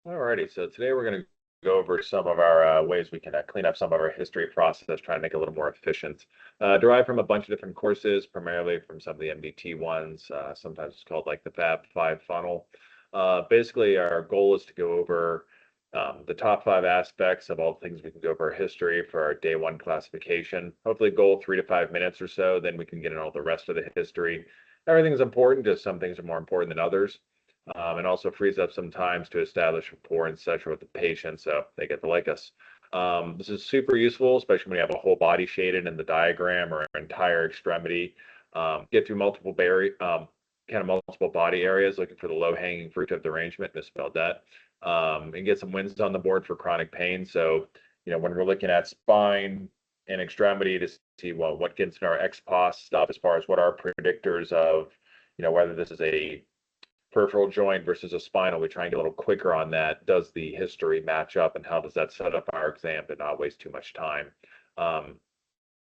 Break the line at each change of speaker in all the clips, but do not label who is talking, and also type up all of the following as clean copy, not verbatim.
Alrighty, so today we're going to go over some of our ways we can clean up some of our history process, try and make it a little more efficient. Derived from a bunch of different courses, primarily from some of the MDT ones. Sometimes it's called like the Fab Five funnel. Basically, our goal is to go over the top five aspects of all the things we can go over our history for our day one classification. Hopefully, goal 3 to 5 minutes or so. Then we can get into all the rest of the history. Everything's important, just some things are more important than others. And also frees up some times to establish rapport and such with the patient so they get to like us. This is super useful, especially when you have a whole body shaded in the diagram or entire extremity. Get through kind of multiple body areas, looking for the low hanging fruit of derangement, misspelled that, and get some wins on the board for chronic pain. So, when we're looking at spine and extremity to see, well, what gets in our XPOS stuff as far as what are predictors of, whether this is a peripheral joint versus a spinal, we try and get a little quicker on that. Does the history match up, and how does that set up our exam to not waste too much time? Um,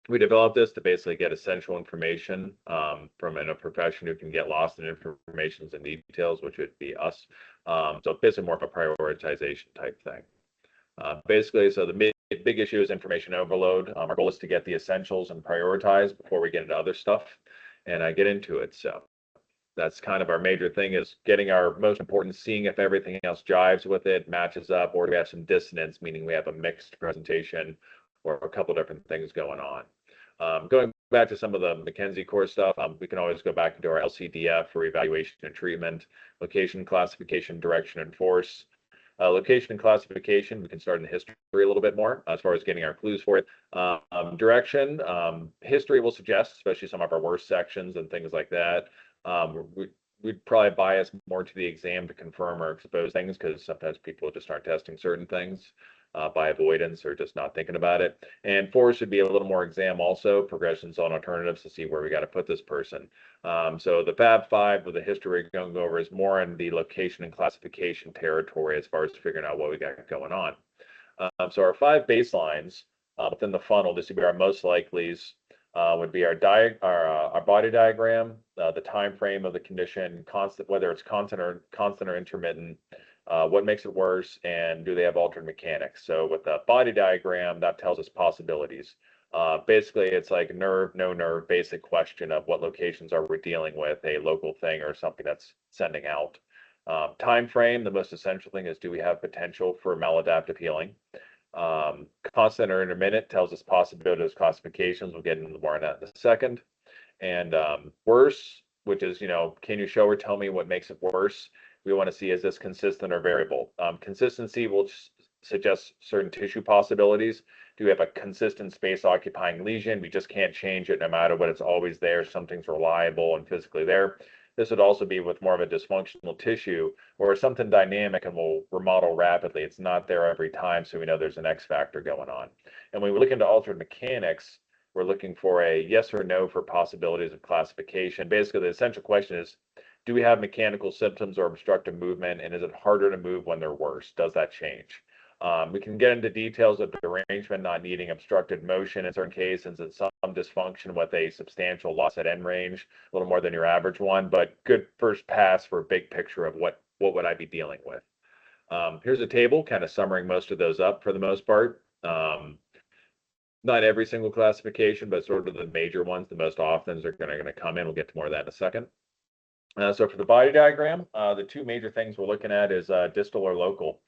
we developed this to basically get essential information from a profession who can get lost in information and details, which would be us. So basically more of a prioritization type thing. Basically, so the big issue is information overload. Our goal is to get the essentials and prioritize before we get into other stuff, and I get into it. So that's kind of our major thing, is getting our most important, seeing if everything else jives with it, matches up, or do we have some dissonance, meaning we have a mixed presentation or a couple different things going on. Going back to some of the McKenzie core stuff, we can always go back into our LCDF for evaluation and treatment, location, classification, direction, and force. Location and classification, we can start in the history a little bit more as far as getting our clues for it. Direction, history will suggest, especially some of our worst sections and things like that. We'd probably bias more to the exam to confirm or expose things, because sometimes people just aren't testing certain things by avoidance or just not thinking about it. And four should be a little more exam also, progressions on alternatives to see where we got to put this person. So the Fab Five with the history we're going to go over is more in the location and classification territory as far as figuring out what we got going on. So our five baselines within the funnel, this would be our most likelies, would be our body diagram, the time frame of the condition, constant, whether it's constant or intermittent, what makes it worse, and do they have altered mechanics. So with the body diagram, that tells us possibilities. Basically, it's like nerve, no nerve, basic question of what locations are we dealing with, a local thing or something that's sending out. Time frame, the most essential thing is, do we have potential for maladaptive healing? Constant or intermittent tells us possibilities, classifications. We'll get into more on that in a second. And worse, which is, can you show or tell me what makes it worse? We want to see, is this consistent or variable? Consistency will suggest certain tissue possibilities. Do we have a consistent space occupying lesion? We just can't change it no matter what. It's always there. Something's reliable and physically there. This would also be with more of a dysfunctional tissue or something dynamic and will remodel rapidly. It's not there every time, so we know there's an X factor going on. And when we look into altered mechanics, we're looking for a yes or no for possibilities of classification. Basically, the essential question is, do we have mechanical symptoms or obstructive movement, and is it harder to move when they're worse? Does that change? We can get into details of derangement not needing obstructed motion in certain cases, and some dysfunction with a substantial loss at end range, a little more than your average one, but good first pass for a big picture of what would I be dealing with. Here's a table kind of summarizing most of those up for the most part. Not every single classification, but sort of the major ones, the most often are going to come in. We'll get to more of that in a second. So for the body diagram, the two major things we're looking at is distal or local.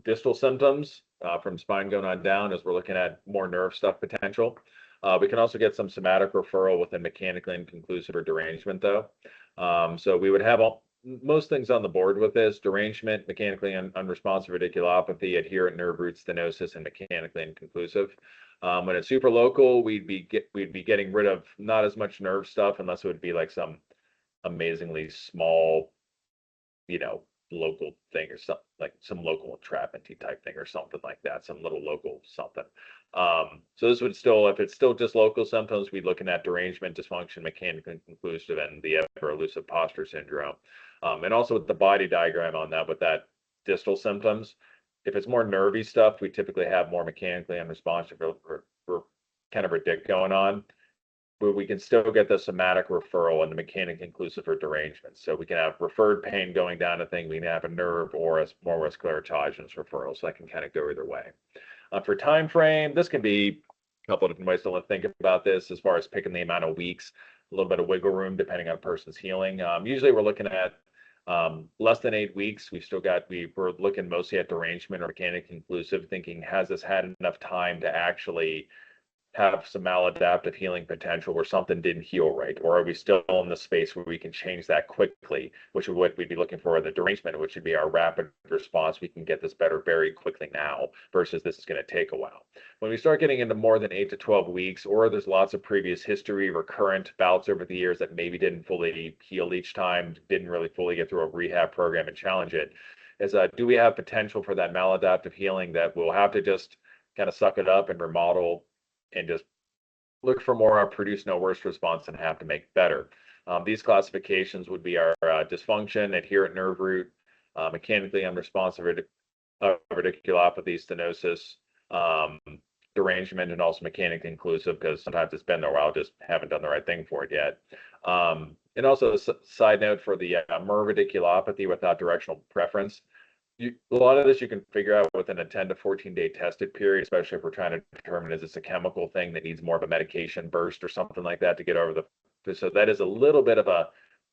Distal symptoms from spine going on down, as we're looking at more nerve stuff potential. We can also get some somatic referral within mechanically inconclusive or derangement though. So we would have most things on the board with this: derangement, mechanically unresponsive radiculopathy, adherent nerve root stenosis, and mechanically inconclusive. When it's super local, we'd be getting rid of not as much nerve stuff, unless it would be like some amazingly small, local thing, or something like some local entrapment type thing or something like that, some little local something. So this would still, if it's still just local symptoms, we'd looking at derangement, dysfunction, mechanical inconclusive, and the ever elusive posture syndrome. And also with the body diagram on that, with that distal symptoms, if it's more nervy stuff, we typically have more mechanically unresponsive or kind of a dick going on. but we can still get the somatic referral and the mechanic inclusive for derangement. So we can have referred pain going down a thing, we can have a nerve or a more muscular autogenous referral. So that can kind of go either way. For time frame, this can be a couple of different ways to think about this as far as picking the amount of weeks, a little bit of wiggle room depending on a person's healing. Usually we're looking at less than 8 weeks. We're looking mostly at derangement or mechanic inclusive, thinking, has this had enough time to actually have some maladaptive healing potential where something didn't heal right? Or are we still in the space where we can change that quickly, which is what we'd be looking for in the derangement, which would be our rapid response. We can get this better very quickly now versus this is going to take a while. When we start getting into more than 8 to 12 weeks, or there's lots of previous history, recurrent bouts over the years that maybe didn't fully heal each time, didn't really fully get through a rehab program and challenge it, is do we have potential for that maladaptive healing that we'll have to just kind of suck it up and remodel and just look for more produce no worse response and have to make better. These classifications would be our dysfunction, adherent nerve root, mechanically unresponsive radiculopathy, stenosis, derangement, and also mechanically inclusive, because sometimes it's been there a while, just haven't done the right thing for it yet. And also a side note for the MER radiculopathy without directional preference. A lot of this you can figure out within a 10 to 14-day tested period, especially if we're trying to determine, is this a chemical thing that needs more of a medication burst or something like that to get over the, so that is a little bit of a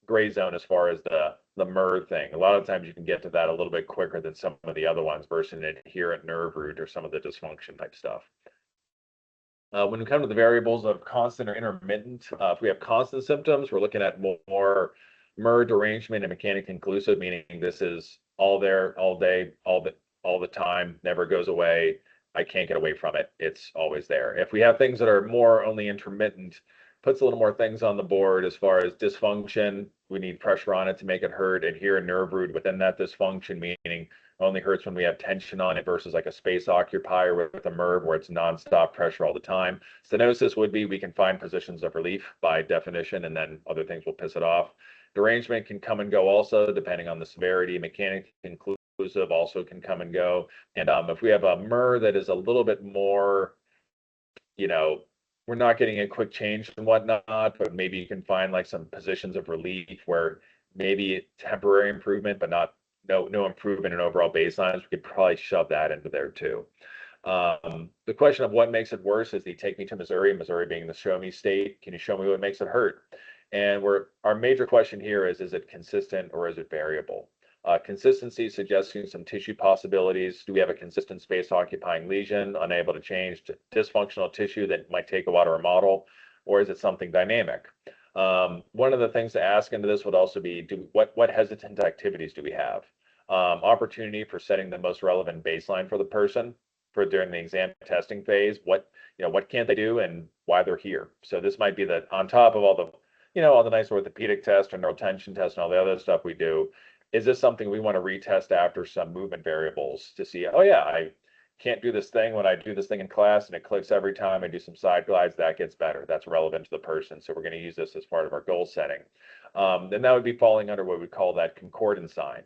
gray zone as far as the MER thing. A lot of times you can get to that a little bit quicker than some of the other ones versus an adherent nerve root or some of the dysfunction type stuff. When we come to the variables of constant or intermittent, if we have constant symptoms, we're looking at more MER derangement and mechanic inclusive, meaning this is all there, all day, all the time, never goes away. I can't get away from it. It's always there. If we have things that are more only intermittent, puts a little more things on the board as far as dysfunction. We need pressure on it to make it hurt. Adherent nerve root within that dysfunction, meaning only hurts when we have tension on it versus like a space occupier with a MERV where it's nonstop pressure all the time. Stenosis would be we can find positions of relief by definition, and then other things will piss it off. Derangement can come and go also depending on the severity. Mechanic inclusive also can come and go. And if we have a MER that is a little bit more, we're not getting a quick change and whatnot, but maybe you can find like some positions of relief where maybe temporary improvement, but no improvement in overall baselines. We could probably shove that into there too. The question of what makes it worse is, they take me to Missouri being the show me state. Can you show me what makes it hurt? And our major question here is it consistent or is it variable? Consistency suggesting some tissue possibilities. Do we have a consistent space occupying lesion, unable to change, to dysfunctional tissue that might take a while to remodel, or is it something dynamic? One of the things to ask into this would also be, what hesitant activities do we have? Opportunity for setting the most relevant baseline for the person for during the exam testing phase. What can't they do and why they're here? So this might be that on top of all the nice orthopedic tests and neural tension tests and all the other stuff we do, is this something we want to retest after some movement variables to see, oh yeah, I can't do this thing when I do this thing in class and it clicks every time I do some side glides, that gets better. That's relevant to the person. So we're going to use this as part of our goal setting. Then that would be falling under what we call that concordance sign.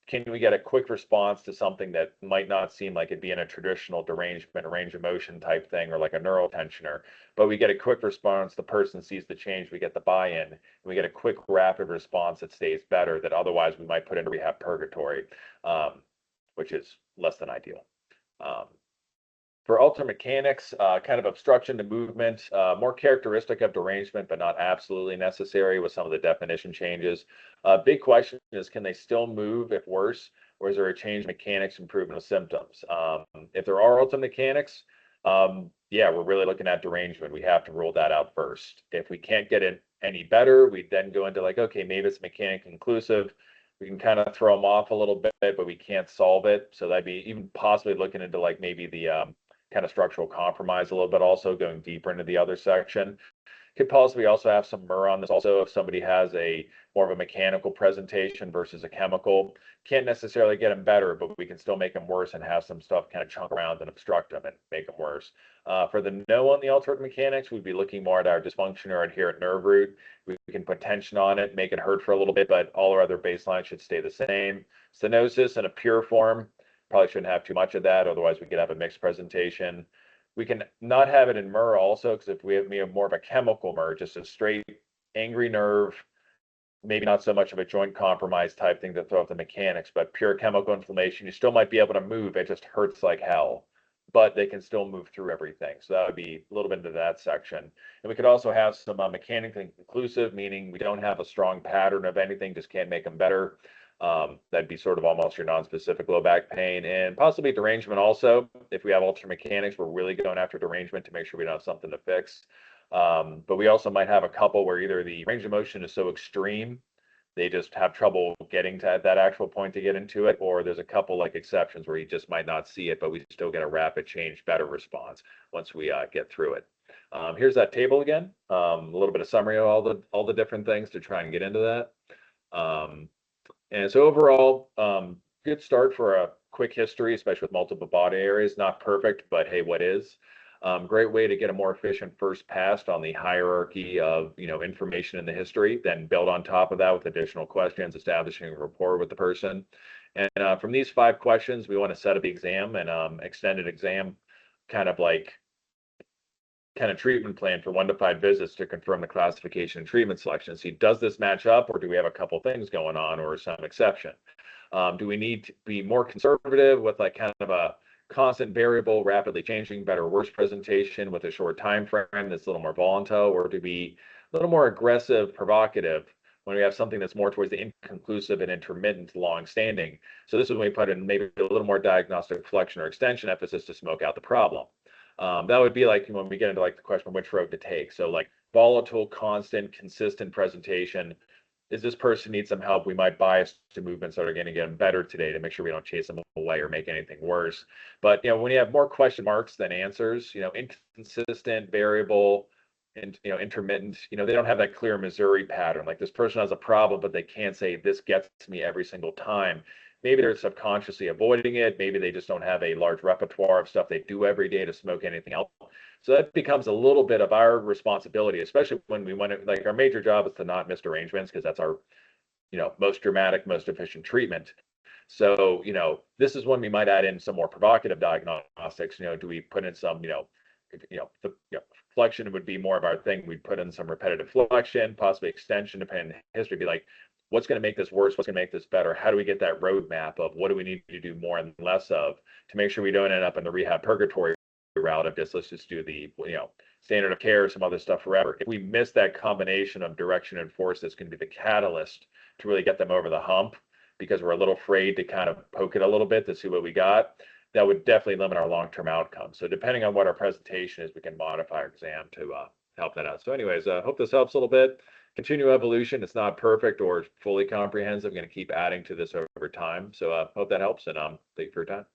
Can we get a quick response to something that might not seem like it'd be in a traditional derangement, range of motion type thing, or like a neural tensioner, but we get a quick response, the person sees the change, we get the buy-in, and we get a quick, rapid response that stays better that otherwise we might put into rehab purgatory, which is less than ideal. For altered mechanics, kind of obstruction to movement, more characteristic of derangement, but not absolutely necessary with some of the definition changes. Big question is, can they still move if worse, or is there a change in mechanics, improvement of symptoms? If there are altered mechanics, yeah, we're really looking at derangement. We have to rule that out first. If we can't get it any better, we then go into like, okay, maybe it's mechanic inclusive. We can kind of throw them off a little bit, but we can't solve it. So that'd be even possibly looking into like maybe the kind of structural compromise a little bit, also going deeper into the other section. Could possibly also have some MER on this also if somebody has a more of a mechanical presentation versus a chemical. Can't necessarily get them better, but we can still make them worse and have some stuff kind of chunk around and obstruct them and make them worse. For the no on the altered mechanics, we'd be looking more at our dysfunction or adherent nerve root. We can put tension on it, make it hurt for a little bit, but all our other baselines should stay the same. Stenosis in a pure form, probably shouldn't have too much of that, otherwise we could have a mixed presentation. We can not have it in MR also, because if we have more of a chemical MR, just a straight angry nerve, maybe not so much of a joint compromise type thing to throw off the mechanics, but pure chemical inflammation, you still might be able to move. It just hurts like hell, but they can still move through everything. So that would be a little bit into that section. And we could also have some mechanically conclusive, meaning we don't have a strong pattern of anything, just can't make them better. That'd be sort of almost your non-specific low back pain, and possibly derangement also. If we have altered mechanics, we're really going after derangement to make sure we don't have something to fix. But we also might have a couple where either the range of motion is so extreme, they just have trouble getting to that actual point to get into it, or there's a couple like exceptions where you just might not see it, but we still get a rapid change, better response once we get through it. Here's that table again, a little bit of summary of all the different things to try and get into that. And so overall, good start for a quick history, especially with multiple body areas. Not perfect, but hey, what is? Great way to get a more efficient first pass on the hierarchy of information in the history, then build on top of that with additional questions, establishing a rapport with the person. And from these 5 questions, we want to set up the exam and extended exam kind of treatment plan for 1 to 5 visits to confirm the classification and treatment selection. See, does this match up, or do we have a couple things going on, or some exception? Do we need to be more conservative with like kind of a constant variable, rapidly changing, better or worse presentation with a short time frame that's a little more volatile, or to be a little more aggressive, provocative when we have something that's more towards the inconclusive and intermittent, long-standing? So this is when we put in maybe a little more diagnostic flexion or extension emphasis to smoke out the problem. That would be like when we get into like the question which road to take. So like volatile, constant, consistent presentation. Is this person need some help? We might bias to movements that are going to get them better today to make sure we don't chase them away or make anything worse. But when you have more question marks than answers, inconsistent, variable, and intermittent, they don't have that clear Missouri pattern. Like this person has a problem, but they can't say this gets me every single time. Maybe they're subconsciously avoiding it. Maybe they just don't have a large repertoire of stuff they do every day to smoke anything else. So that becomes a little bit of our responsibility, especially when we want to, like our major job is to not miss derangements, because that's our, most dramatic, most efficient treatment. So, this is when we might add in some more provocative diagnostics. Do we put in some, flexion would be more of our thing. We'd put in some repetitive flexion, possibly extension, depending on history, be like, what's going to make this worse? What's going to make this better? How do we get that roadmap of what do we need to do more and less of to make sure we don't end up in the rehab purgatory route of let's just do the standard of care, some other stuff forever. If we miss that combination of direction and force, that's going to be the catalyst to really get them over the hump, because we're a little afraid to kind of poke it a little bit to see what we got. That would definitely limit our long-term outcomes. So depending on what our presentation is, we can modify our exam to help that out. So anyways, hope this helps a little bit. Continue evolution. It's not perfect or fully comprehensive. I'm going to keep adding to this over time. So hope that helps, and thank you for your time.